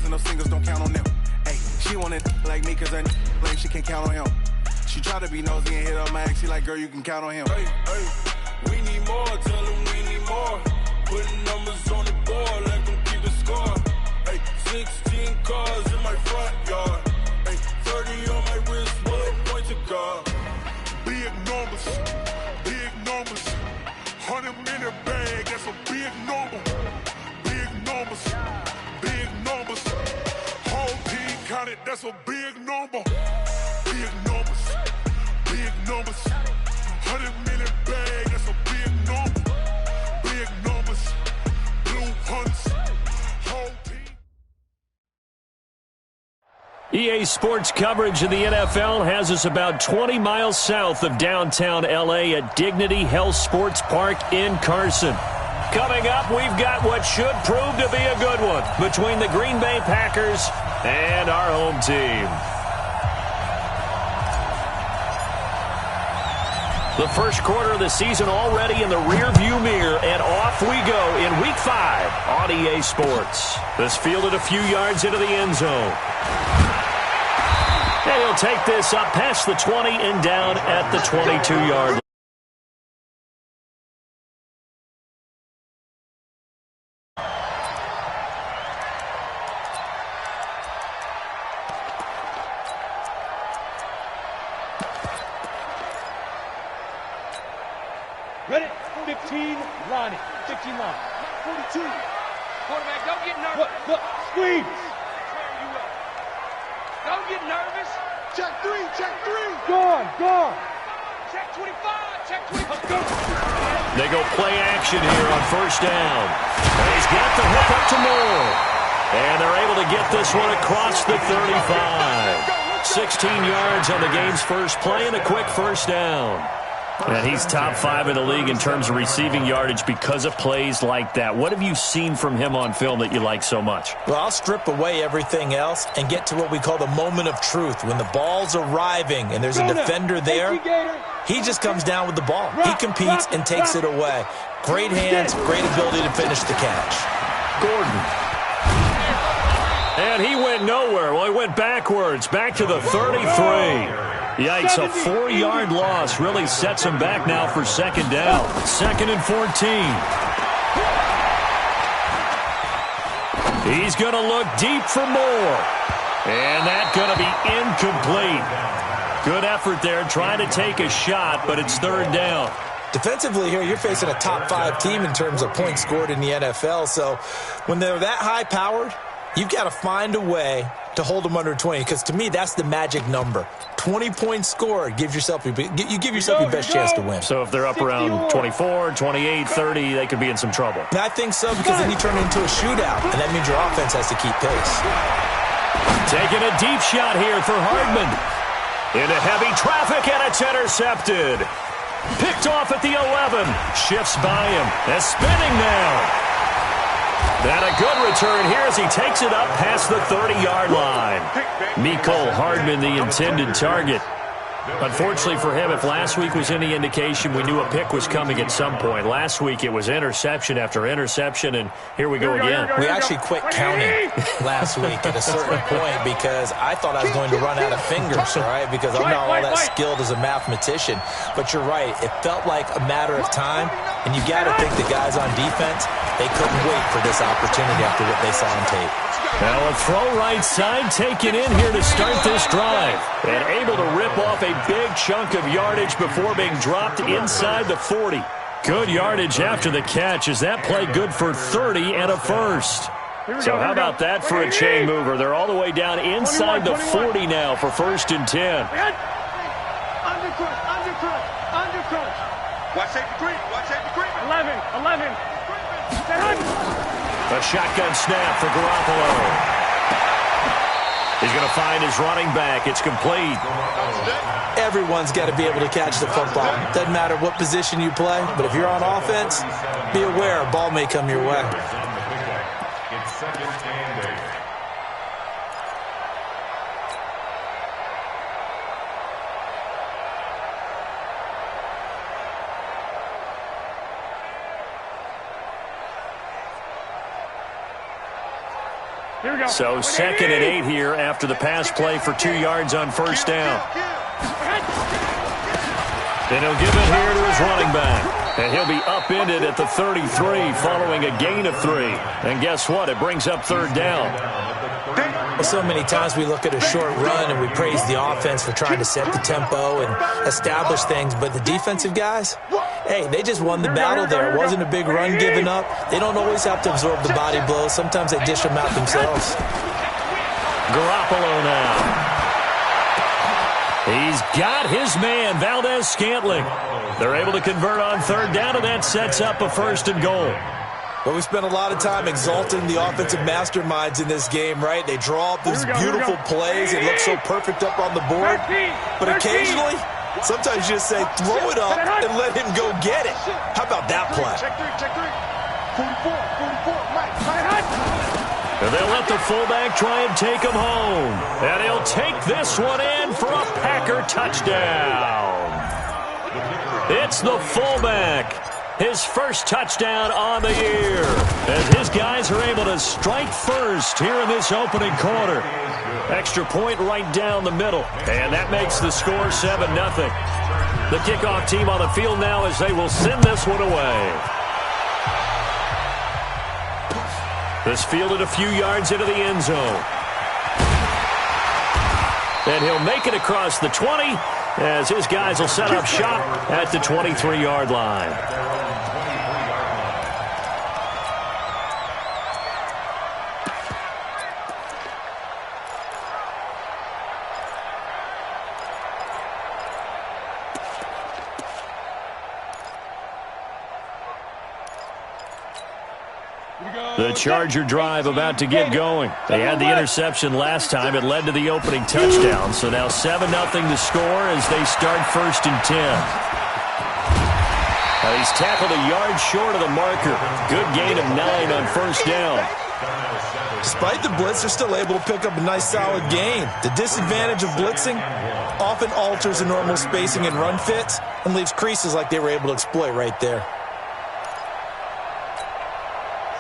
and those singles don't count on them. Hey, she wanted like me cause her like she can't count on him. She try to be nosy and hit her max. She like, girl, you can count on him. Hey, we need more, tell them we need more. Putting numbers on the board, let them keep the score. Hey, 16 cars in my front yard. Hey, 30 on my wrist, bullet point to God. Big numbers, 100 minute bag, that's a big number. Big numbers, whole team counted, that's a big number. Big numbers, 100 minute bag, that's a big number. Big numbers, blue hunts, whole team. EA Sports coverage of the NFL has us about 20 miles south of downtown L.A. at Dignity Health Sports Park in Carson. Coming up, we've got what should prove to be a good one between the Green Bay Packers and our home team. The first quarter of the season already in the rearview mirror, and off we go in Week 5 on EA Sports. This fielded a few yards into the end zone. And he'll take this up past the 20 and down at the 22-yard line. Ready? 15 line. 15 line. 42. Quarterback, don't get nervous. Look, screen. Don't get nervous. Check three. Gone. Check 25. Check 25. Go. They go play action here on first down. And he's got the hook up to Moore. And they're able to get this one across the 35. 16 yards on the game's first play and a quick first down. And he's top 5 in the league in terms of receiving yardage because of plays like that. What have you seen from him on film that you like so much? Well, I'll strip away everything else and get to what we call the moment of truth. When the ball's arriving and there's a defender there, he just comes down with the ball. He competes and takes it away. Great hands, great ability to finish the catch. Gordon. And he went nowhere. Well, he went backwards, back to the 33. Yikes, a 4-yard loss really sets him back now for second down. 2nd and 14. He's going to look deep for Moore. And that's going to be incomplete. Good effort there, trying to take a shot, but it's 3rd down. Defensively here, you're facing a top 5 team in terms of points scored in the NFL. So when they're that high-powered, you've got to find a way to hold them under 20, because to me, that's the magic number. 20 points scored, you give yourself your best chance to win. So if they're up around 24, 28, 30, they could be in some trouble. And I think so, because then you turn it into a shootout, and that means your offense has to keep pace. Taking a deep shot here for Hardman. Into heavy traffic, and it's intercepted. Picked off at the 11. Shifts by him. And spinning now. And a good return here as he takes it up past the 30-yard line. Mecole Hardman, the intended target. Unfortunately for him, if last week was any indication, we knew a pick was coming at some point. Last week it was interception after interception, and here we go again. We actually quit counting last week at a certain point because I thought I was going to run out of fingers, all right, because I'm not all that skilled as a mathematician. But you're right. It felt like a matter of time, and you got to think the guys on defense, they couldn't wait for this opportunity after what they saw on tape. Now a throw right side taken in here to start this drive. And able to rip off a big chunk of yardage before being dropped inside the 40. Good yardage after the catch. Is that play good for 30 and a first? So how about that for a chain mover? They're all the way down inside the 40 now for 1st and 10. Undercut. Watch safety green. 11. A shotgun snap for Garoppolo. He's going to find his running back. It's complete. Everyone's got to be able to catch the football. Doesn't matter what position you play, but if you're on offense, be aware a ball may come your way. It's 2nd and 8. So 2nd and 8 here after the pass play for 2 yards on first down. And he'll give it here to his running back. And he'll be upended at the 33 following a gain of 3. And guess what? It brings up 3rd down. Well, so many times we look at a short run and we praise the offense for trying to set the tempo and establish things. But the defensive guys, hey, they just won the battle there. It wasn't a big run given up. They don't always have to absorb the body blows. Sometimes they dish them out themselves. Garoppolo now. He's got his man, Valdez-Scantling. They're able to convert on 3rd down, and that sets up a 1st and goal. Well, we spent a lot of time exalting the offensive masterminds in this game, right? They draw up these beautiful plays. It looks so perfect up on the board. But occasionally, sometimes you just say, throw it up and let him go get it. How about that play? And they'll let the fullback try and take him home. And he'll take this one in for a Packer touchdown. It's the fullback. His first touchdown on the year. As his guys are able to strike first here in this opening quarter. Extra point right down the middle. And that makes the score 7-0. The kickoff team on the field now as they will send this one away. This fielded a few yards into the end zone. And he'll make it across the 20 as his guys will set up shop at the 23-yard line. The Charger drive about to get going. They had the interception last time. It led to the opening touchdown. So now 7-0 to score as they start 1st and 10. He's tackled a yard short of the marker. Good gain of 9 on 1st down. Despite the blitz, they're still able to pick up a nice solid gain. The disadvantage of blitzing often alters the normal spacing and run fits and leaves creases like they were able to exploit right there.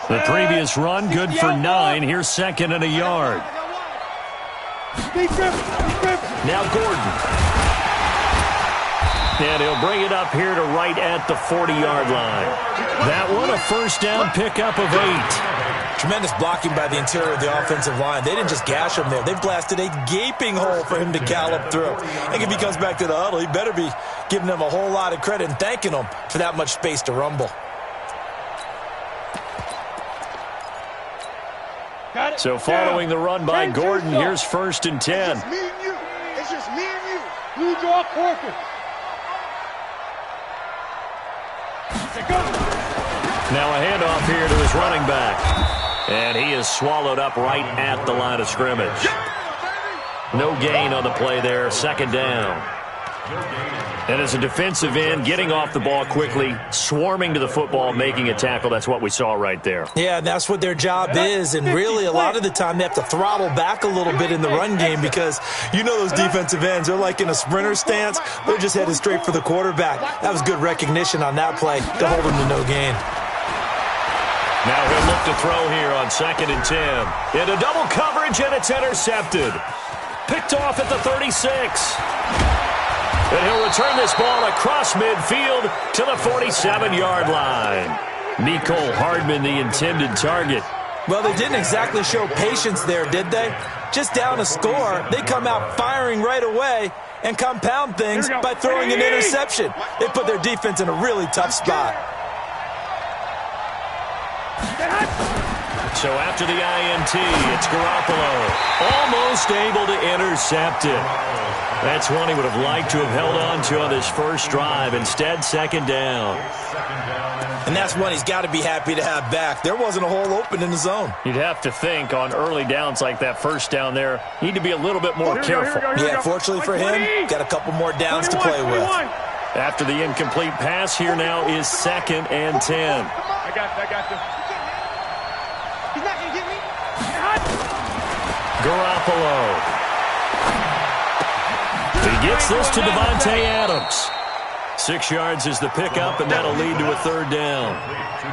The previous run, good for 9. Here's 2nd and a yard. Now Gordon. And he'll bring it up here to right at the 40-yard line. That one, a 1st down pickup of 8. Tremendous blocking by the interior of the offensive line. They didn't just gash him there. They blasted a gaping hole for him to gallop through. I think if he comes back to the huddle, he better be giving them a whole lot of credit and thanking them for that much space to rumble. So following the run by Gordon, here's 1st and 10. It's just me and you. It's just me and you. You draw Corker. Now a handoff here to his running back. And he is swallowed up right at the line of scrimmage. No gain on the play there, 2nd down. And as a defensive end, getting off the ball quickly, swarming to the football, making a tackle, that's what we saw right there. Yeah, and that's what their job is, and really a lot of the time they have to throttle back a little bit in the run game because you know those defensive ends, they're like in a sprinter stance, they're just headed straight for the quarterback. That was good recognition on that play to hold them to no gain. Now he'll look to throw here on 2nd and 10. Into double coverage, and it's intercepted. Picked off at the 36. And he'll return this ball across midfield to the 47-yard line. Mecole Hardman, the intended target. Well, they didn't exactly show patience there, did they? Just down a score, they come out firing right away and compound things by throwing an interception. They put their defense in a really tough spot. So after the INT, it's Garoppolo. Almost able to intercept it. That's one he would have liked to have held on to on this first drive. Instead, 2nd down. And that's one he's got to be happy to have back. There wasn't a hole open in the zone. You'd have to think on early downs like that 1st down there, need to be a little bit more careful. Yeah, fortunately for him, got a couple more downs to play with. After the incomplete pass, here now is 2nd and 10. I got you. He's not going to get me. Garoppolo. He gets this to Davante Adams. 6 yards is the pickup, and that'll lead to a third down.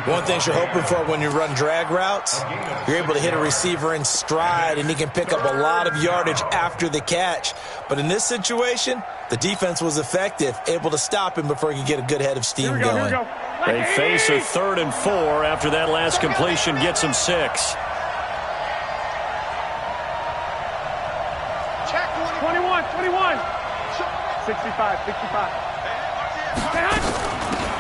One thing you're hoping for when you run drag routes, you're able to hit a receiver in stride, and he can pick up a lot of yardage after the catch. But in this situation, the defense was effective, able to stop him before he could get a good head of steam going. They face a 3rd and 4 after that last completion gets them 6. 21. 65.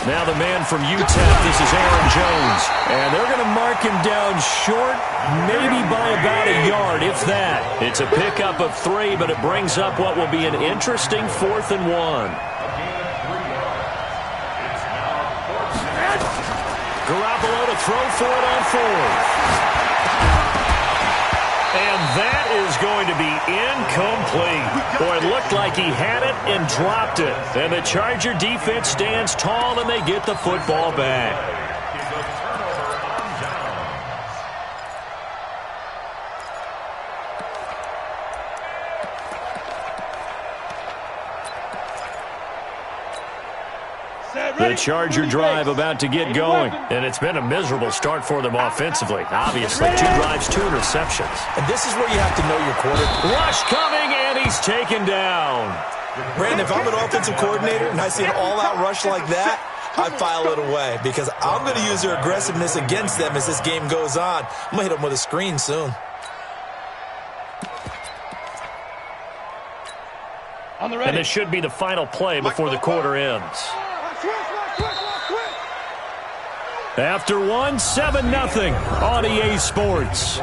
Now the man from UTEP, this is Aaron Jones. And they're going to mark him down short, maybe by about a yard, if that. It's a pickup of 3, but it brings up what will be an interesting 4th and 1. Garoppolo to throw for it on 4th. And that is going to be incomplete. Boy, it looked like he had it and dropped it. And the Charger defense stands tall, and they get the football back. The Charger drive about to get going. And it's been a miserable start for them offensively. Obviously, 2 drives, 2 interceptions. And this is where you have to know your quarterback. Rush coming, and he's taken down. Brandon, if I'm an offensive coordinator and I see an all-out rush like that, I file it away because I'm going to use their aggressiveness against them as this game goes on. I'm going to hit them with a screen soon. And this should be the final play before the quarter ends. After 1, 7-0 on EA Sports.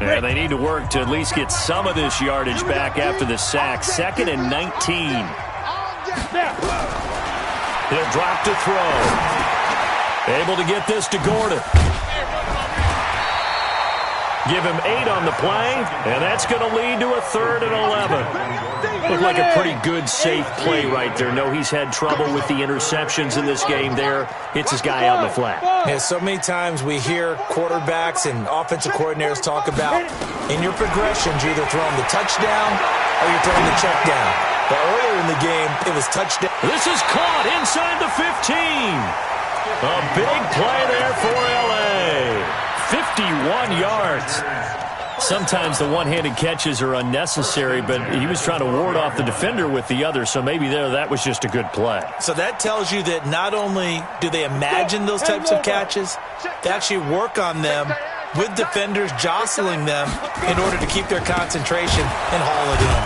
And they need to work to at least get some of this yardage back after the sack. 2nd and 19. He'll drop to throw. Able to get this to Gordon. Give him 8 on the play, and that's going to lead to a 3rd and 11. Looked like a pretty good, safe play right there. No, he's had trouble with the interceptions in this game there. Hits his guy out in the flat. Yeah, so many times we hear quarterbacks and offensive coordinators talk about in your progressions, you're either throwing the touchdown or you're throwing the check down. But earlier in the game, it was touchdown. This is caught inside the 15. A big play there for L.A. 51 yards. Sometimes the one-handed catches are unnecessary, but he was trying to ward off the defender with the other, so maybe that was just a good play. So that tells you that not only do they imagine those types of catches, they actually work on them with defenders jostling them in order to keep their concentration and haul it in.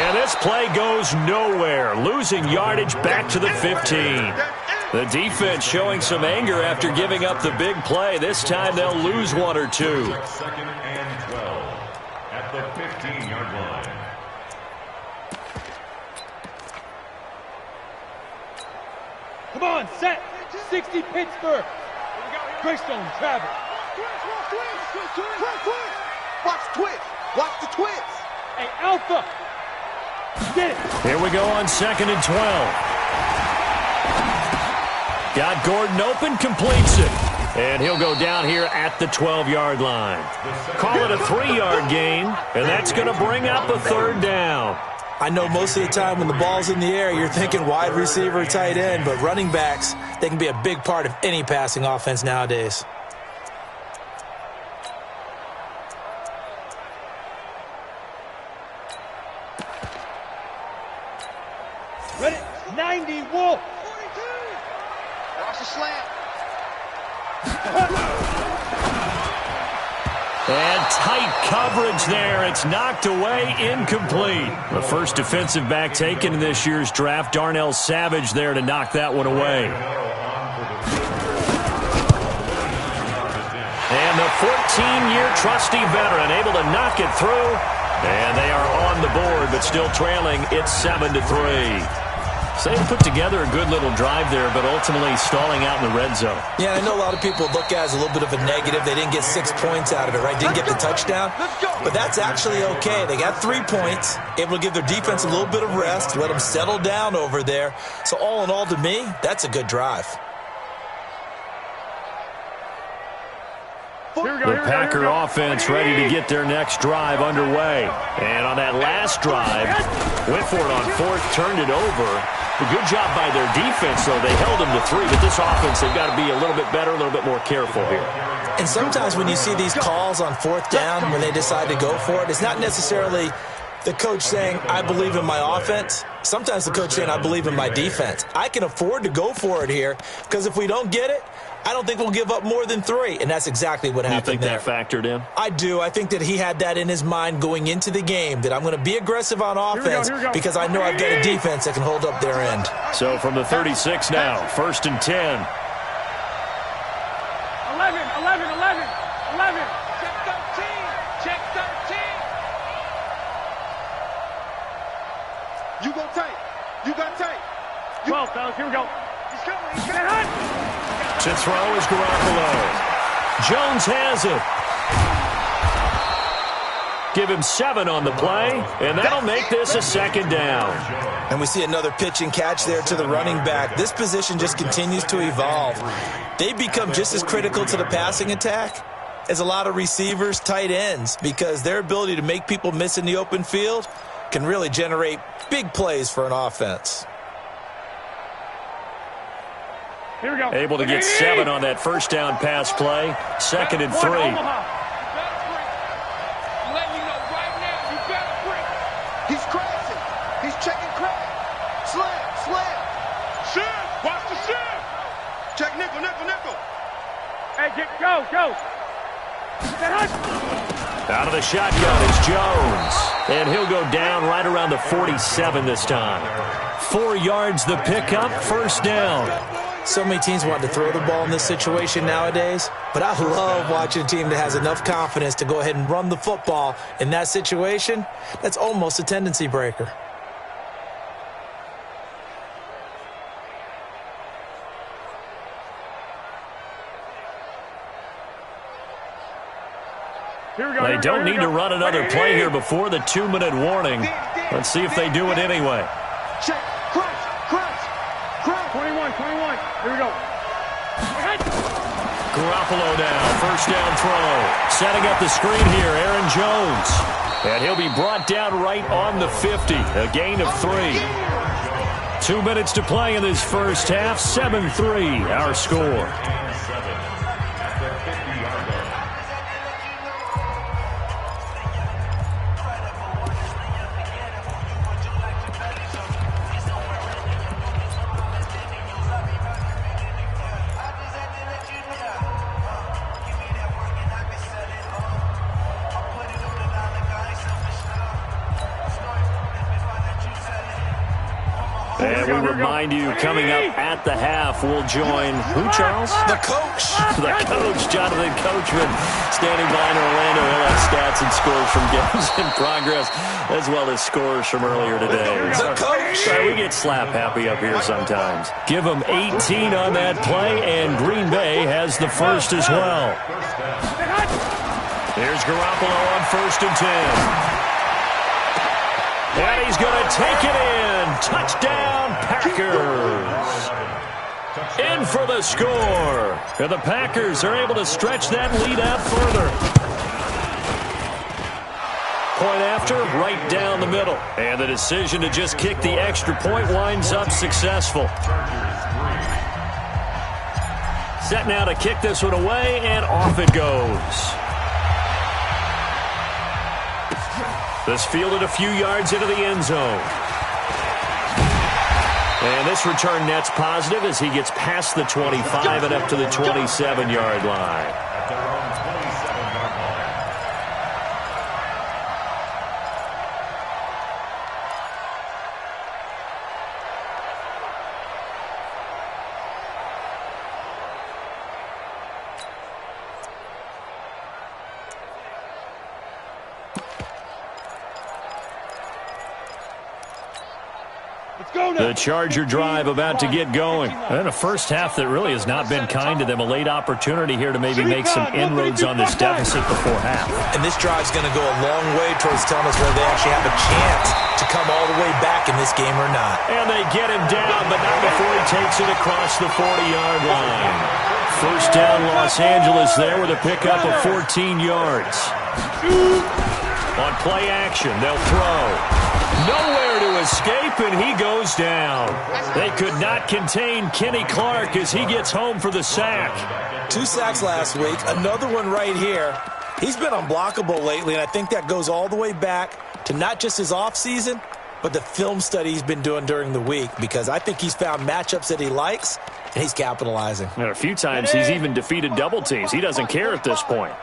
And this play goes nowhere, losing yardage back to the 15. The defense showing some anger after giving up the big play. This time they'll lose 1 or 2. 2nd and 12 at the 15-yard line. Come on, set. 60 Pittsburgh. Greystone, Travis. Watch the twist. Hey, Alpha. Get it. Here we go on 2nd and 12. Got Gordon open, completes it. And he'll go down here at the 12-yard line. Call it a 3-yard gain, and that's going to bring up a 3rd down. I know most of the time when the ball's in the air, you're thinking wide receiver, tight end, but running backs, they can be a big part of any passing offense nowadays. Ready? 90, Wolf. Watch the slant. And tight coverage there. It's knocked away, incomplete. The first defensive back taken in this year's draft, Darnell Savage there to knock that one away. And the 14-year trusty veteran able to knock it through. And they are on the board, but still trailing. It's 7-3. So they put together a good little drive there, but ultimately stalling out in the red zone. Yeah, I know a lot of people look at it as a little bit of a negative. They didn't get 6 points out of it, right? Didn't get the touchdown. But that's actually okay. They got 3 points, able to give their defense a little bit of rest, let them settle down over there. So all in all, to me, that's a good drive. The Packer offense ready to get their next drive underway. And on that last drive, went for it on 4th, turned it over. A good job by their defense, though. They held them to 3, but this offense, they've got to be a little bit better, a little bit more careful here. And sometimes when you see these calls on 4th down, when they decide to go for it, it's not necessarily the coach saying, I believe in my offense. Sometimes the coach saying, I believe in my defense. I can afford to go for it here, because if we don't get it, I don't think we'll give up more than 3, and that's exactly what happened there. You think that factored in? I do. I think that he had that in his mind going into the game, that I'm going to be aggressive on offense because I know I've got a defense that can hold up their end. So from the 36 now, 1st and 10. 11. Check 13. Check 13. You go tight. You got tight. 12, fellas. Here we go. He's coming. He's going to hunt. To throw is Garoppolo. Jones has it. Give him 7 on the play, and that'll make this a 2nd down. And we see another pitch and catch there to the running back. This position just continues to evolve. They become just as critical to the passing attack as a lot of receivers, tight ends, because their ability to make people miss in the open field can really generate big plays for an offense. Here we go. Able to get 7 on that 1st down pass play. 2nd and 3. I'm letting you know right now, you better break. He's crashing. He's checking crash. Slam. Shift. Watch the shift. Check nickel. Hey, go. Out of the shotgun is Jones. And he'll go down right around the 47 this time. 4 yards the pickup, 1st down. So many teams want to throw the ball in this situation nowadays, but I love watching a team that has enough confidence to go ahead and run the football in that situation. That's almost a tendency breaker. They don't need to run another play here before the 2-minute warning. Let's see if they do it anyway. Check. Crash. 21. Here we go. Garoppolo now, 1st down throw. Setting up the screen here, Aaron Jones. And he'll be brought down right on the 50, a gain of 3. 2 minutes to play in this first half, 7-3 our score. And we remind you, coming up at the half, we'll join who, Charles? The coach. The coach, Jonathan Coachman, standing by in Orlando. He'll have stats and scores from games in progress, as well as scores from earlier today. The coach. Sorry, we get slap happy up here sometimes. Give them 18 on that play, and Green Bay has the 1st as well. Here's Garoppolo on 1st and 10. And he's going to take it in. Touchdown, Packers. In for the score. And the Packers are able to stretch that lead out further. Point after, right down the middle. And the decision to just kick the extra point winds up successful. Set now to kick this one away, and off it goes. This fielded a few yards into the end zone. And this return net's positive as he gets past the 25 and up to the 27-yard line. The Charger drive about to get going. And a first half that really has not been kind to them. A late opportunity here to maybe make some inroads on this deficit before half. And this drive's going to go a long way towards telling us whether they actually have a chance to come all the way back in this game or not. And they get him down, but not before he takes it across the 40-yard line. First down, Los Angeles there with a pickup of 14 yards. On play action, they'll throw. Nowhere to escape, and he goes down. They could not contain Kenny Clark as he gets home for the sack. 2 sacks last week, another one right here. He's been unblockable lately, and I think that goes all the way back to not just his offseason, but the film study he's been doing during the week, because I think he's found matchups that he likes, and he's capitalizing. And a few times he's even defeated double teams. He doesn't care at this point.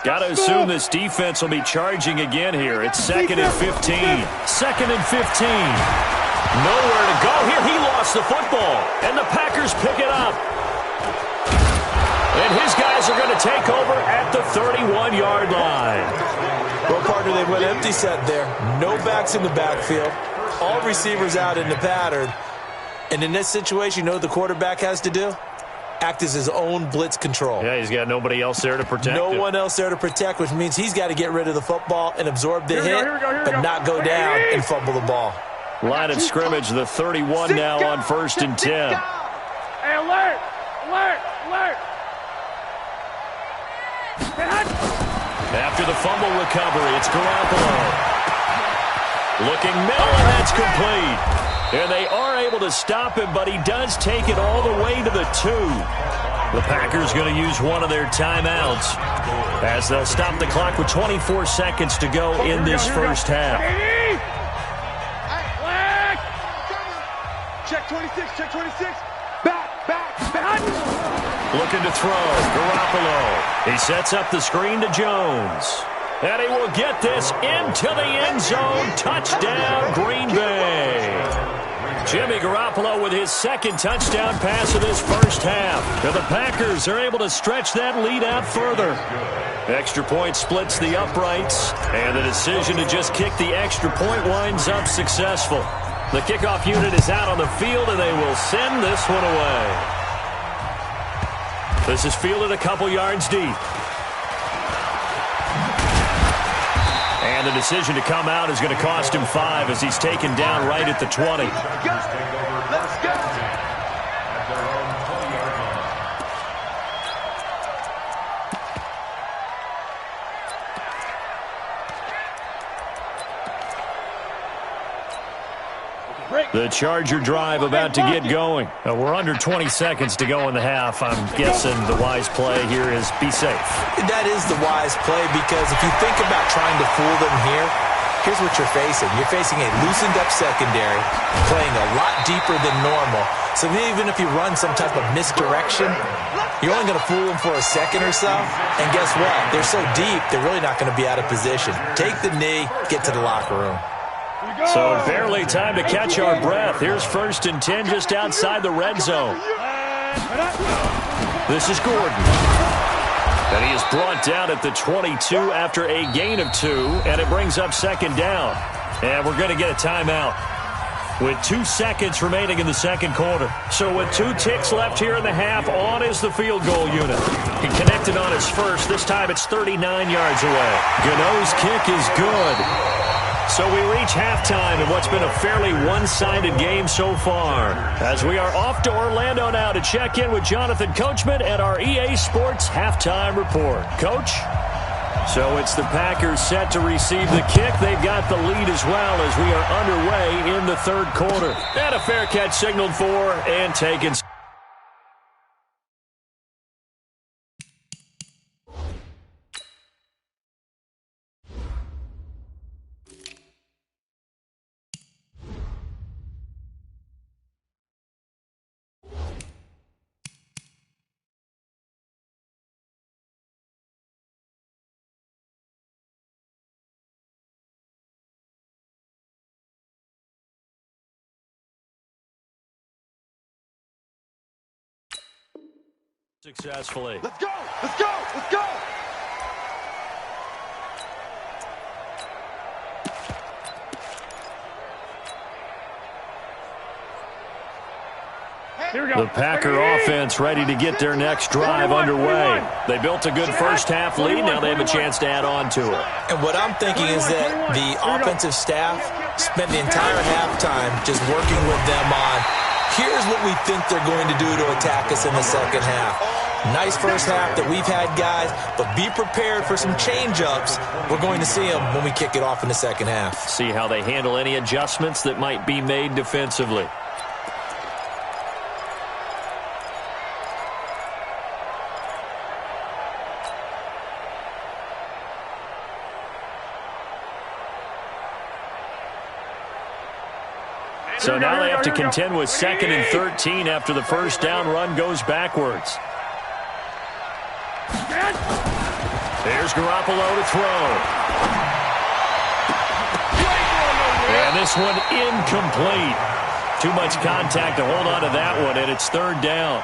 Got to assume this defense will be charging again here. It's 2nd and 15. 2nd and 15. Nowhere to go. Here he lost the football, and the Packers pick it up. And his guys are going to take over at the 31-yard line. Well, partner, they went empty set there. No backs in the backfield. All receivers out in the pattern. And in this situation, you know what the quarterback has to do? Act as his own blitz control. Yeah, he's got nobody else there to protect No him. one else there to protect, which means he's got to get rid of the football and absorb the hit, but not go down and fumble the ball. Line of scrimmage, the 31 now on 1st and 10. Hey, alert! Alert! Alert! After the fumble recovery, it's Garoppolo. Looking middle, and that's complete. And they are able to stop him, but he does take it all the way to the 2. The Packers going to use one of their timeouts as they'll stop the clock with 24 seconds to go in this first half. Check 26, check 26. Back. Looking to throw. Garoppolo. He sets up the screen to Jones. And he will get this into the end zone. Touchdown, Green Bay. Jimmy Garoppolo with his 2nd touchdown pass of this first half. And the Packers are able to stretch that lead out further. Extra point splits the uprights. And the decision to just kick the extra point winds up successful. The kickoff unit is out on the field, and they will send this one away. This is fielded a couple yards deep. And the decision to come out is going to cost him 5 as he's taken down right at the 20. Let's go. The Charger drive about to get going. We're under 20 seconds to go in the half. I'm guessing the wise play here is be safe. That is the wise play, because if you think about trying to fool them here, here's what you're facing. You're facing a loosened up secondary, playing a lot deeper than normal. So even if you run some type of misdirection, you're only going to fool them for a second or so. And guess what? They're so deep, they're really not going to be out of position. Take the knee, get to the locker room. So barely time to catch our breath. Here's 1st and 10 just outside the red zone. This is Gordon. And he is brought down at the 22 after a gain of 2, and it brings up 2nd down. And we're going to get a timeout with 2 seconds remaining in the 2nd quarter. So with 2 ticks left here in the half, on is the field goal unit. He connected on his first. This time it's 39 yards away. Gano's kick is good. So we reach halftime in what's been a fairly one-sided game so far, as we are off to Orlando now to check in with Jonathan Coachman at our EA Sports Halftime Report. Coach? So it's the Packers set to receive the kick. They've got the lead as well as we are underway in the 3rd quarter. And a fair catch signaled for and taken. Successfully. Let's go! Let's go! Let's go! The Packer offense ready to get their next drive underway. They built a good first-half lead. Now they have a chance to add on to it. And what I'm thinking is that the offensive staff spent the entire halftime just working with them on, here's what we think they're going to do to attack us in the second half. Nice first half that we've had, guys, but be prepared for some change-ups. We're going to see them when we kick it off in the second half. See how they handle any adjustments that might be made defensively. So now they have to contend with 2nd and 13 after the first down run goes backwards. There's Garoppolo to throw. And this one incomplete. Too much contact to hold on to that one, and it's 3rd down.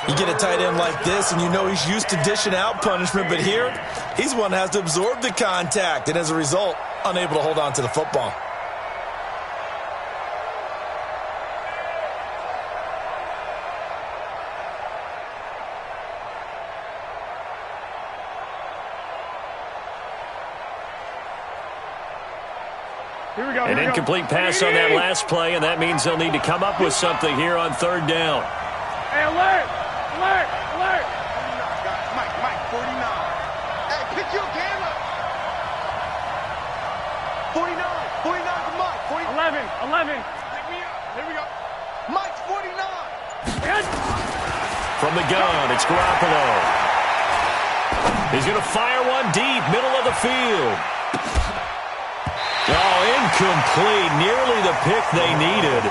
You get a tight end like this, and you know he's used to dishing out punishment, but here, he's one that has to absorb the contact, and as a result, unable to hold on to the football. An incomplete pass on that last play, and that means they'll need to come up with something here on 3rd down. Hey, alert! Alert! Alert! Mike, 49. Hey, pick your game up. 49 to Mike. 11. Pick me up. Here we go. Mike's 49. From the gun, it's Garoppolo. He's going to fire one deep, middle of the field. Oh, incomplete. Nearly the pick they needed.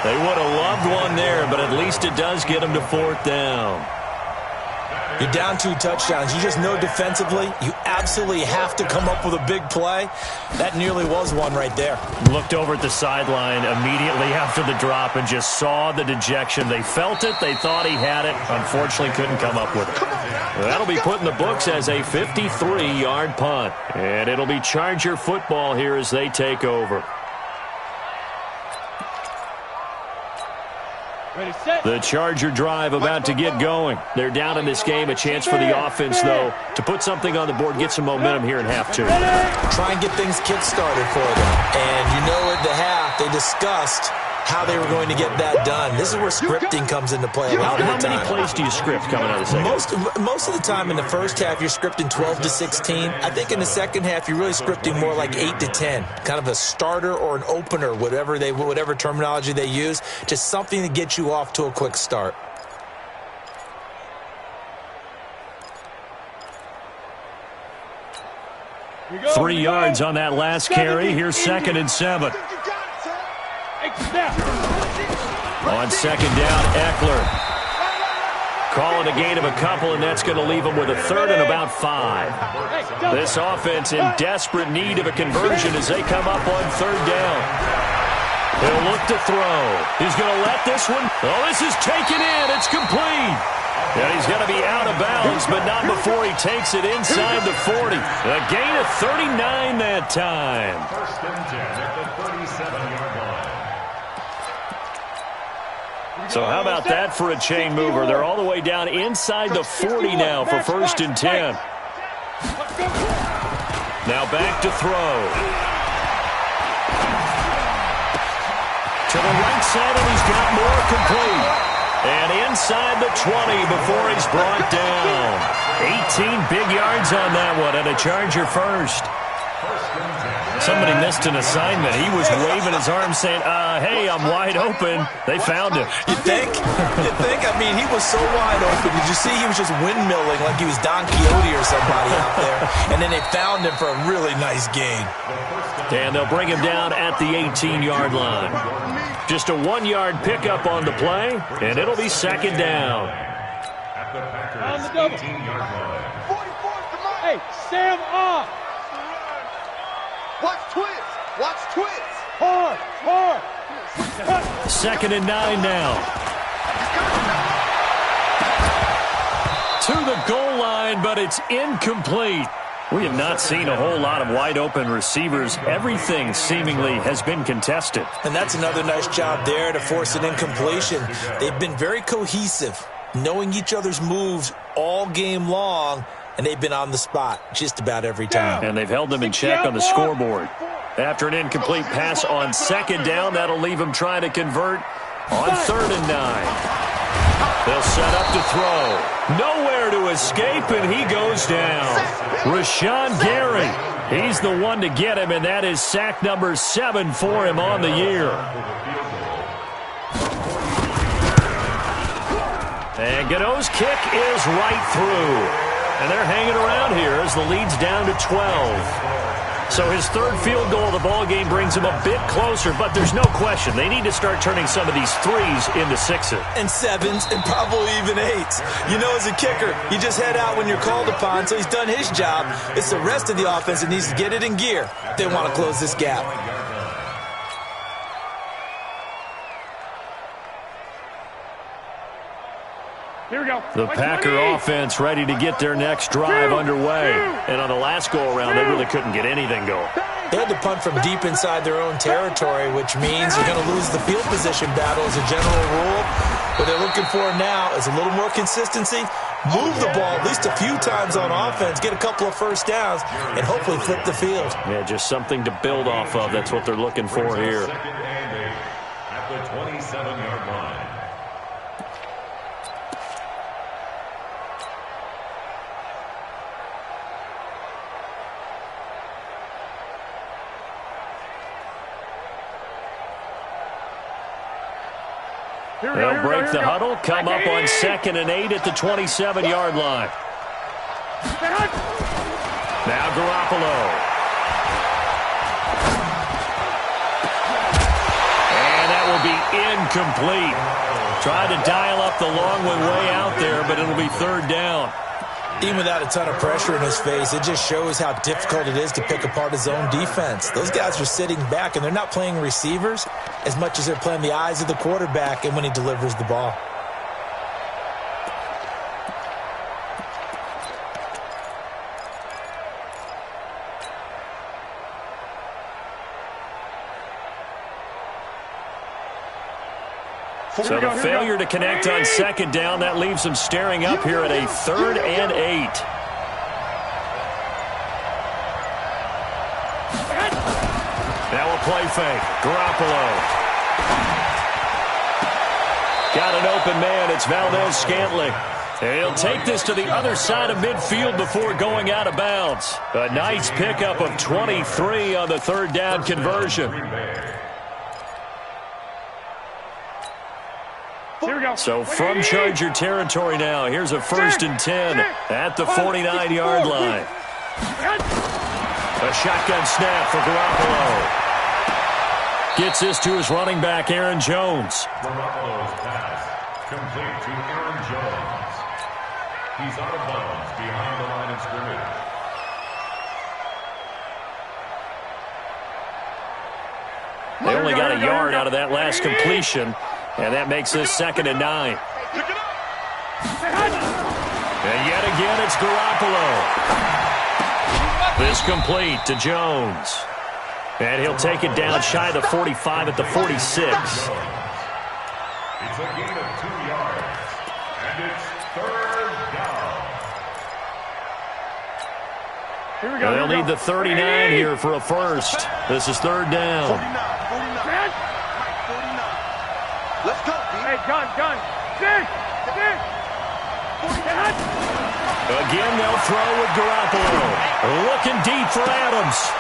They would have loved one there, but at least it does get them to 4th down. You're down 2 touchdowns. You just know defensively you absolutely have to come up with a big play. That nearly was one right there. Looked over at the sideline immediately after the drop and just saw the dejection. They felt it. They thought he had it. Unfortunately, couldn't come up with it. That'll be put in the books as a 53-yard punt. And it'll be Charger football here as they take over. Ready, set. The Charger drive about to get going. They're down in this game. A chance for the offense, though, to put something on the board, get some momentum here in half 2. Try and get things kick-started for them. And you know at the half, they discussed how they were going to get that done. This is where scripting comes into play a lot of the time. How many plays do you script coming out of the second? Most of the time in the first half, you're scripting 12 to 16. I think in the second half, you're really scripting more like 8 to 10. Kind of a starter or an opener, whatever terminology they use. Just something to get you off to a quick start. Go, 3 yards on that last carry. Here's 2nd and 7. On 2nd down, Eckler. Calling a gain of a couple, and that's going to leave him with a 3rd and about 5. This offense in desperate need of a conversion as they come up on 3rd down. He'll look to throw. He's going to let this one. Oh, this is taken in. It's complete. And he's going to be out of bounds, but not before he takes it inside the 40. A gain of 39 that time. 1st and 10 at the 37-yard line. So how about that for a chain mover? They're all the way down inside the 40 now for 1st and 10. Now back to throw. To the right side, and he's got more complete. And inside the 20 before he's brought down. 18 big yards on that one, and a Charger first. Somebody missed an assignment. He was waving his arm saying, hey, I'm wide open. They found him. You think? I mean, he was so wide open. Did you see he was just windmilling like he was Don Quixote or somebody out there? And then they found him for a really nice gain. And they'll bring him down at the 18-yard line. Just a 1-yard pickup on the play, and it'll be 2nd down. At the Packers' 18-yard line. Hey, Sam off. Watch twist. Hard. 2nd and 9 now. To the goal line, but it's incomplete. We have not seen a whole lot of wide-open receivers. Everything seemingly has been contested. And that's another nice job there to force an incompletion. They've been very cohesive, knowing each other's moves all game long, and they've been on the spot just about every time. And they've held them in check on the scoreboard. After an incomplete pass on second down, that'll leave them trying to convert on 3rd and 9. They'll set up to throw. Nowhere to escape, and he goes down. Rashawn Gary, he's the one to get him, and that is sack number 7 for him on the year. And Gano's kick is right through. And they're hanging around here as the lead's down to 12. So his 3rd field goal of the ballgame brings him a bit closer, but there's no question they need to start turning some of these 3s into 6s. And 7s and probably even 8s. You know, as a kicker, you just head out when you're called upon, so he's done his job. It's the rest of the offense that needs to get it in gear if they want to close this gap. Here we go. The Packer offense ready to get their next drive underway. And on the last go-around, they really couldn't get anything going. They had to punt from deep inside their own territory, which means you're going to lose the field position battle as a general rule. What they're looking for now is a little more consistency, move the ball at least a few times on offense, get a couple of first downs, and hopefully flip the field. Yeah, just something to build off of. That's what they're looking for here. At the 27-yard line. They'll break the huddle, come up on 2nd and 8 at the 27-yard line. Now Garoppolo. And that will be incomplete. Tried to dial up the long one way out there, but it'll be 3rd down. Even without a ton of pressure in his face, it just shows how difficult it is to pick apart his own defense. Those guys are sitting back, and they're not playing receivers as much as they're playing the eyes of the quarterback and when he delivers the ball. So the failure to connect on 2nd down, that leaves them staring up here at a 3rd and 8. Now a play fake. Garoppolo. Got an open man. It's Valdez-Scantling. He'll take this to the other side of midfield before going out of bounds. A nice pickup of 23 on the 3rd down conversion. So from Charger territory now, here's a 1st and 10 at the 49-yard line. A shotgun snap for Garoppolo. Gets this to his running back, Aaron Jones. Garoppolo's pass complete to Aaron Jones. He's out of bounds behind the line of scrimmage. They only got a yard out of that last completion. And that makes this 2nd and 9. And yet again, it's Garoppolo. This complete to Jones. And he'll take it down shy of the 45 at the 46. It's a gain of 2 yards. And it's 3rd down. And they'll need the 39 here for a first. This is 3rd down. 49. Let's go, B. Hey, gun. Again, they'll throw with Garoppolo. Looking deep for Adams.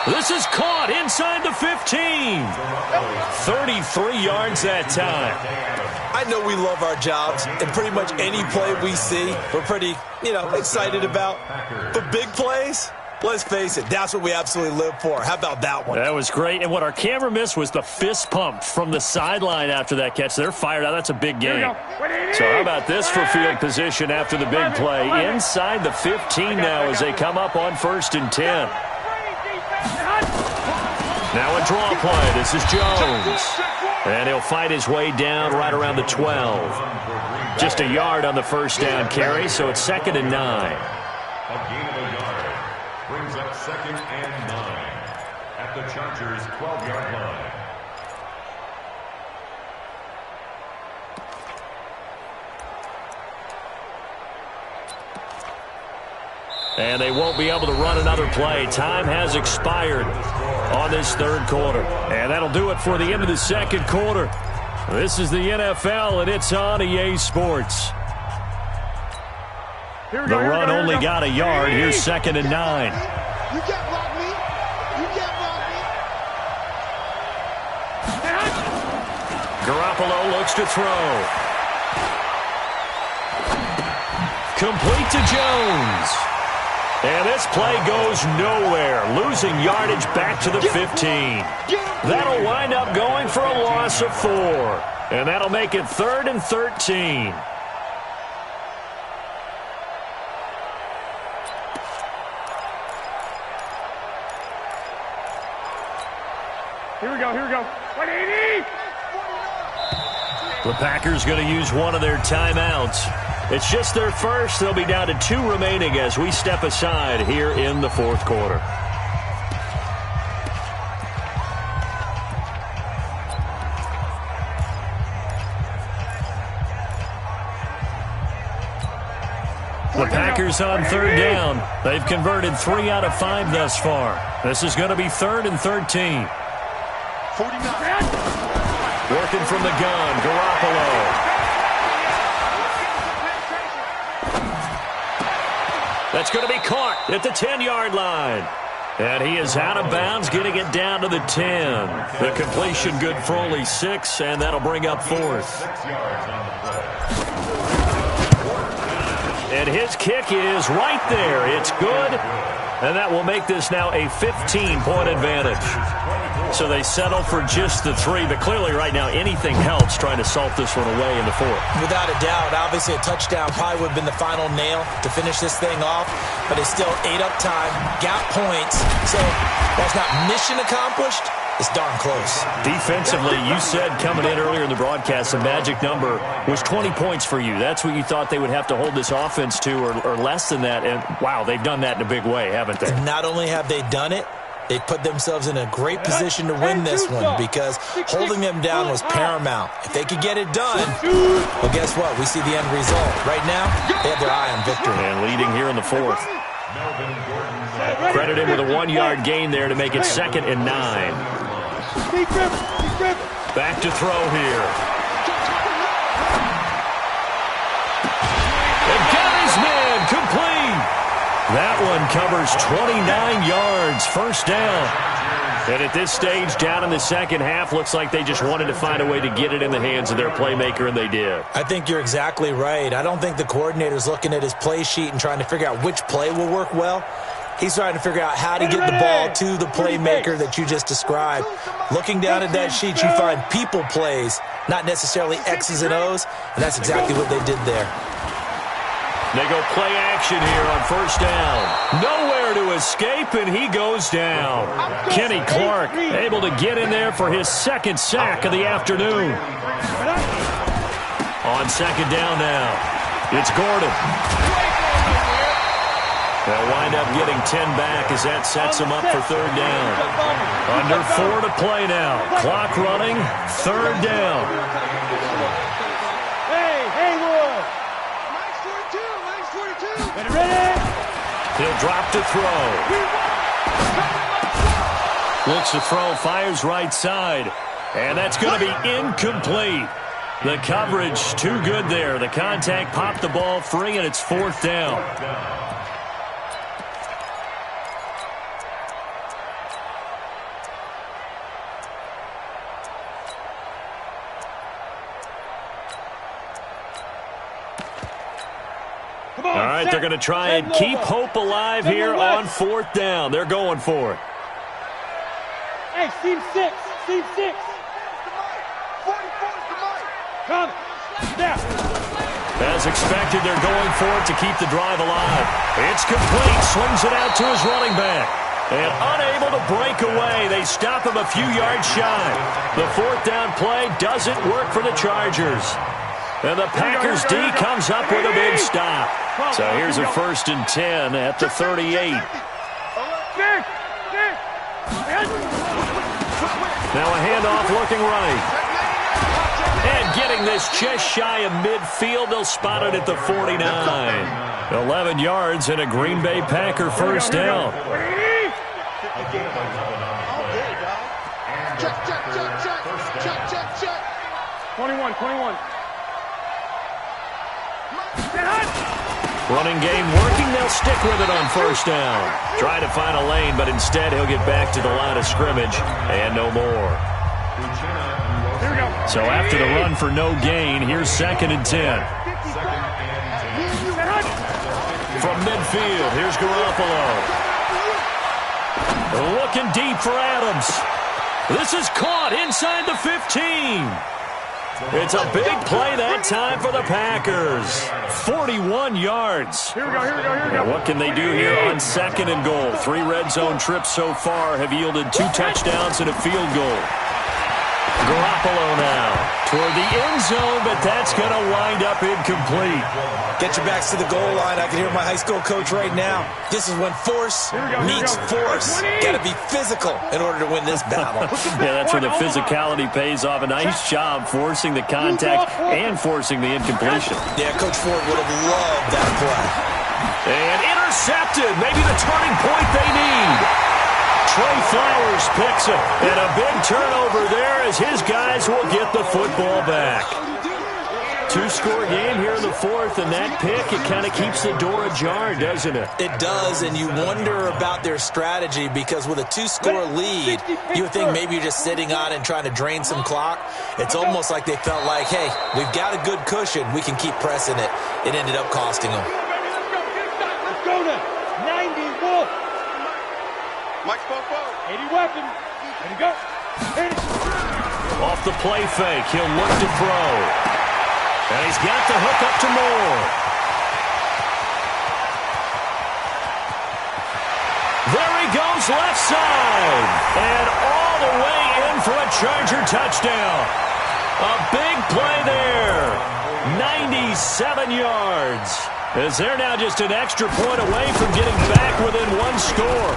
This is caught inside the 15. 33 yards that time. I know we love our jobs, and pretty much any play we see, we're pretty, excited about. But big plays, let's face it, that's what we absolutely live for. How about that one? That was great. And what our camera missed was the fist pump from the sideline after that catch. They're fired out. That's a big game. So how about this for field position after the big play? Inside the 15 now as they come up on 1st and 10. Now a draw play. This is Jones. And he'll fight his way down right around the 12. Just a yard on the 1st down carry, so it's 2nd and 9. A gain of a yard. 2nd and 9 at the Chargers' 12-yard line. And they won't be able to run another play. Time has expired on this third quarter. And that'll do it for the end of the second quarter. This is the NFL, and it's on EA Sports. The run only got a yard. Here's 2nd and 9. You can't block me. You can't block me. Garoppolo looks to throw. Complete to Jones. And this play goes nowhere, losing yardage back to the 15. That'll wind up going for a loss of 4. And that'll make it 3rd and 13. Here we go. 180! The Packers going to use one of their timeouts. It's just their first. They'll be down to 2 remaining as we step aside here in the fourth quarter. The Packers on 3rd down. They've converted 3 out of 5 thus far. This is going to be 3rd and 13. 49. Working from the gun, Garoppolo. That's going to be caught at the 10-yard line. And he is out of bounds, getting it down to the 10. The completion good for only 6, and that'll bring up 4th. 6 yards on the play. And his kick is right there. It's good. And that will make this now a 15-point advantage. So they settle for just the 3, but clearly right now anything helps trying to salt this one away in the 4th. Without a doubt, obviously a touchdown probably would have been the final nail to finish this thing off, but it's still ate up time, got points, so that's not mission accomplished. It's darn close. Defensively, you said coming in earlier in the broadcast, the magic number was 20 points for you. That's what you thought they would have to hold this offense to, or less than that. And, wow, they've done that in a big way, haven't they? Not only have they done it, they put themselves in a great position to win this one because holding them down was paramount. If they could get it done, well, guess what? We see the end result. Right now, they have their eye on victory. And leading here in the 4th. Credit him with a 1-yard gain there to make it 2nd and 9. Back to throw here. And got his man complete. That one covers 29 yards. First down. And at this stage, down in the second half, looks like they just wanted to find a way to get it in the hands of their playmaker, and they did. I think you're exactly right. I don't think the coordinator's looking at his play sheet and trying to figure out which play will work well. He's trying to figure out how to get the ball to the playmaker that you just described. Looking down at that sheet, you find people plays, not necessarily X's and O's, and that's exactly what they did there. They go play action here on first down. Nowhere to escape, and he goes down. Kenny Clark able to get in there for his second sack of the afternoon. On second down now, it's Gordon. They'll wind up getting 10 back as that sets them up for third down. Under 4 to play now. Clock running, third down. Hey, Haywood! Ready? He'll drop to throw. Looks to throw, fires right side. And that's going to be incomplete. The coverage too good there. The contact popped the ball free, and it's fourth down. All right, they're going to try and keep hope alive here on fourth down. They're going for it. Hey, Steve 6. Steve 6. Come. Now. As expected, they're going for it to keep the drive alive. It's complete. Swings it out to his running back. And unable to break away, they stop him a few yards shy. The fourth down play doesn't work for the Chargers. And the Packers D comes up with a big stop. So here's a 1st and 10 at the 38. Now a handoff looking right. And getting this just shy of midfield. They'll spot it at the 49. 11 yards and a Green Bay Packer first down. Check. 21. Running game working. They'll stick with it on first down. Try to find a lane, but instead he'll get back to the line of scrimmage and no more. Here we go. So after the run for no gain, here's 2nd and 10. From midfield, here's Garoppolo. Looking deep for Adams. This is caught inside the 15. It's a big play that time for the Packers. 41 yards. Here we go. Now what can they do here on 2nd and goal? 3 red zone trips so far have yielded 2 touchdowns and a field goal. Garoppolo now toward the end zone, but that's going to wind up incomplete. Get your backs to the goal line. I can hear my high school coach right now. This is when force meets force. Got to be physical in order to win this battle. Yeah, that's where the physicality pays off. A nice job forcing the contact and forcing the incompletion. Yeah, Coach Ford would have loved that play. And intercepted. Maybe the turning point they need. Trey Flowers picks it. And a big turnover there as his guys will get the football back. 2-score game here in the 4th, and that pick, it kind of keeps the door ajar, doesn't it? It does, and you wonder about their strategy because with a 2-score lead, you would think maybe you're just sitting on and trying to drain some clock. It's almost like they felt like, hey, we've got a good cushion. We can keep pressing it. It ended up costing them. Let's go now. 90 Wolf. Mike Popo. 80 weapon. Ready to go. Off the play fake, he'll look to throw. And he's got the hook up to Moore. There he goes left side. And all the way in for a Charger touchdown. A big play there. 97 yards. As they're now just an extra point away from getting back within 1 score.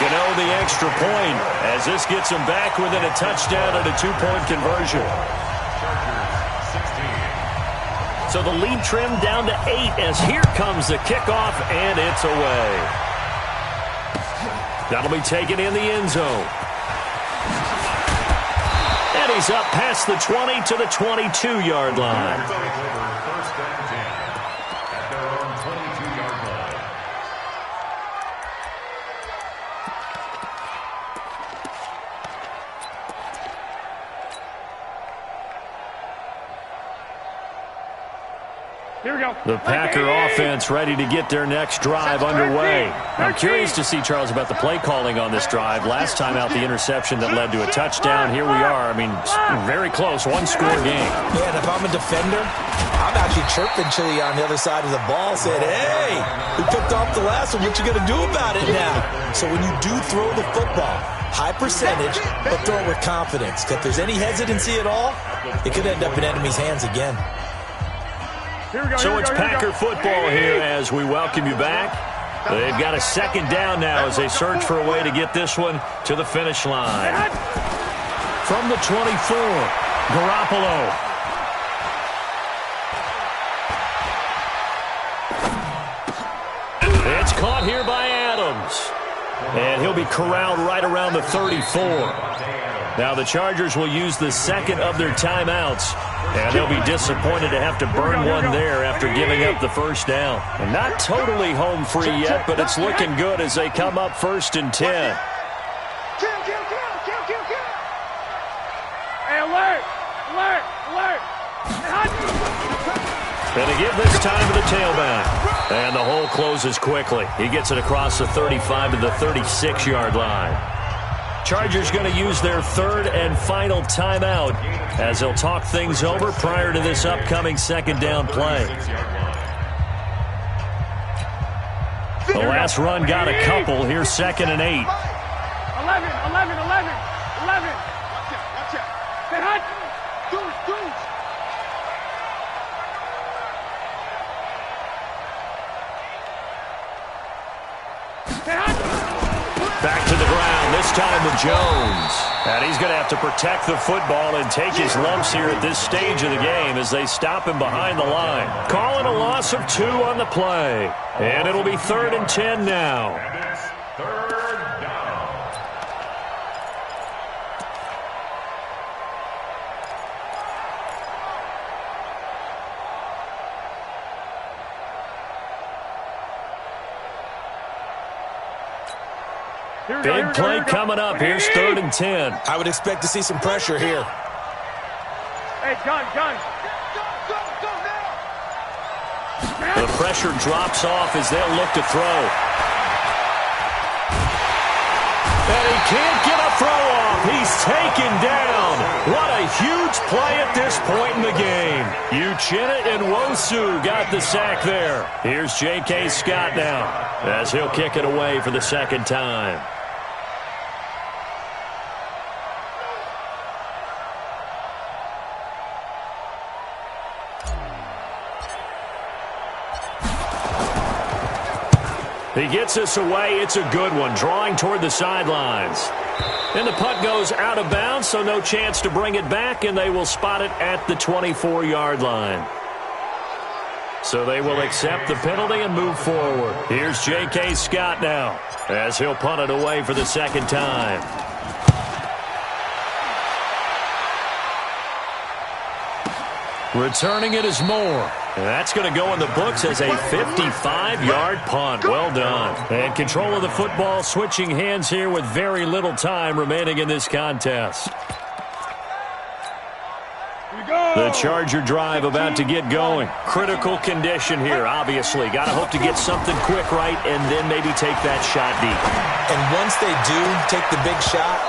Gano the extra point as this gets them back within a touchdown and a 2-point conversion. So the lead trimmed down to 8 as here comes the kickoff, and it's away. That'll be taken in the end zone. And he's up past the 20 to the 22-yard line. First and 10 at their own 22-yard line. Here we go. The Packer offense ready to get their next drive underway. I'm curious to see, Charles, about the play calling on this drive. Last time out, the interception that led to a touchdown. Here we are. I mean, very close, 1-score game. Yeah, and if I'm a defender, I'm actually chirping Chili on the other side of the ball, saying, hey, we picked off the last one. What you going to do about it now? So when you do throw the football, high percentage, but throw it with confidence. If there's any hesitancy at all, it could end up in enemy's hands again. So it's Packer football here as we welcome you back. They've got a 2nd down now as they search for a way to get this one to the finish line. From the 24, Garoppolo. It's caught here by Adams. And he'll be corralled right around the 34. Now the Chargers will use the 2nd of their timeouts. And they'll be disappointed to have to burn one there after giving up the first down. And not totally home free yet, but it's looking good as they come up 1st and 10. Kill. Hey, alert. And they give this time to the tailback. And the hole closes quickly. He gets it across the 35 to the 36-yard line. Chargers going to use their 3rd and final timeout as they'll talk things over prior to this upcoming 2nd down play. The last run got a couple. Here's 2nd and 8. 11. Watch out. Stay hot. Deuce. Back to the ground. This time with Jones. And he's going to have to protect the football and take his lumps here at this stage of the game as they stop him behind the line. Calling a loss of 2 on the play. And it'll be 3rd and 10 now. And it's 3rd down. Big play coming up. Here's 3rd and 10. I would expect to see some pressure here. Hey, John. The pressure drops off as they'll look to throw. And he can't get a throw off. He's taken down. What a huge play at this point in the game. Uchenna and Nwosu got the sack there. Here's J.K. Scott now as he'll kick it away for the 2nd time. He gets us away. It's a good one, drawing toward the sidelines. And the punt goes out of bounds, so no chance to bring it back, and they will spot it at the 24-yard line. So they will accept the penalty and move forward. Here's J.K. Scott now as he'll punt it away for the 2nd time. Returning it is Moore. And that's going to go in the books as a 55-yard punt. Well done. And control of the football switching hands here with very little time remaining in this contest. The Charger drive about to get going. Critical condition here, obviously. Got to hope to get something quick right and then maybe take that shot deep. And once they do take the big shot,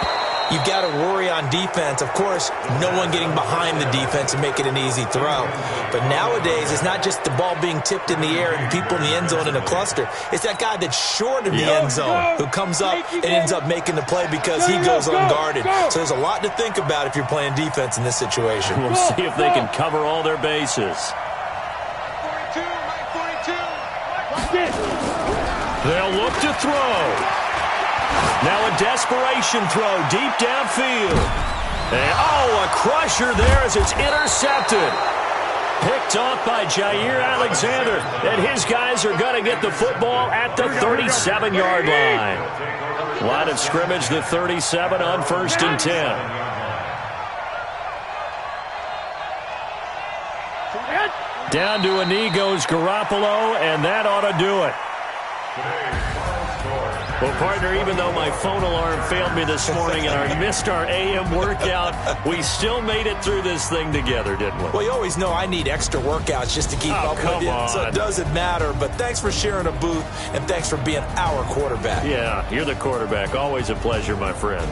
you've got to worry on defense. Of course, no one getting behind the defense and make it an easy throw. But nowadays, it's not just the ball being tipped in the air and people in the end zone in a cluster. It's that guy that's short of the end zone who comes up and ends up making the play because he goes unguarded. So there's a lot to think about if you're playing defense in this situation. We'll see if they can cover all their bases. They'll look to throw. Now a desperation throw deep downfield. And, a crusher there as it's intercepted. Picked off by Jair Alexander. And his guys are going to get the football at the 37-yard line. Line of scrimmage, the 37 on 1st and 10. Down to a knee goes Garoppolo, and that ought to do it. Well, partner, even though my phone alarm failed me this morning and I missed our AM workout, we still made it through this thing together, didn't we? Well, you always know I need extra workouts just to keep up with you, so it doesn't matter. But thanks for sharing a booth, and thanks for being our quarterback. Yeah, you're the quarterback. Always a pleasure, my friend.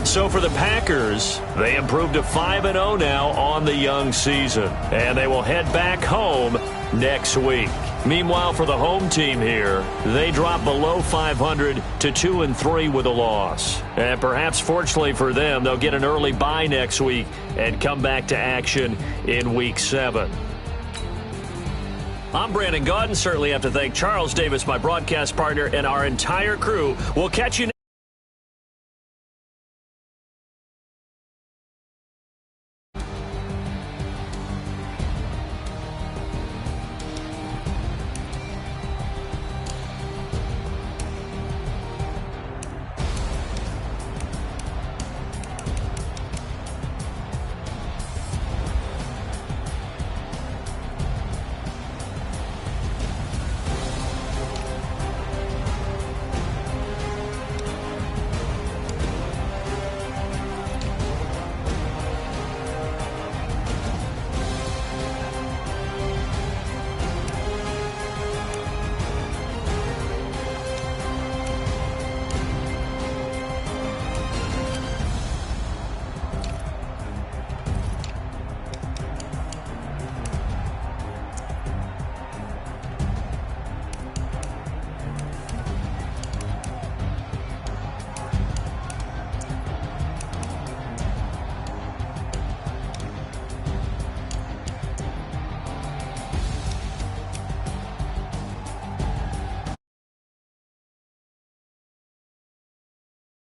So for the Packers, they improved to 5-0 now on the young season. And they will head back home next week. Meanwhile, for the home team here, they drop below 500 to 2-3 with a loss. And perhaps fortunately for them, they'll get an early bye next week and come back to action in Week 7. I'm Brandon Gaudin. Certainly have to thank Charles Davis, my broadcast partner, and our entire crew. We'll catch you next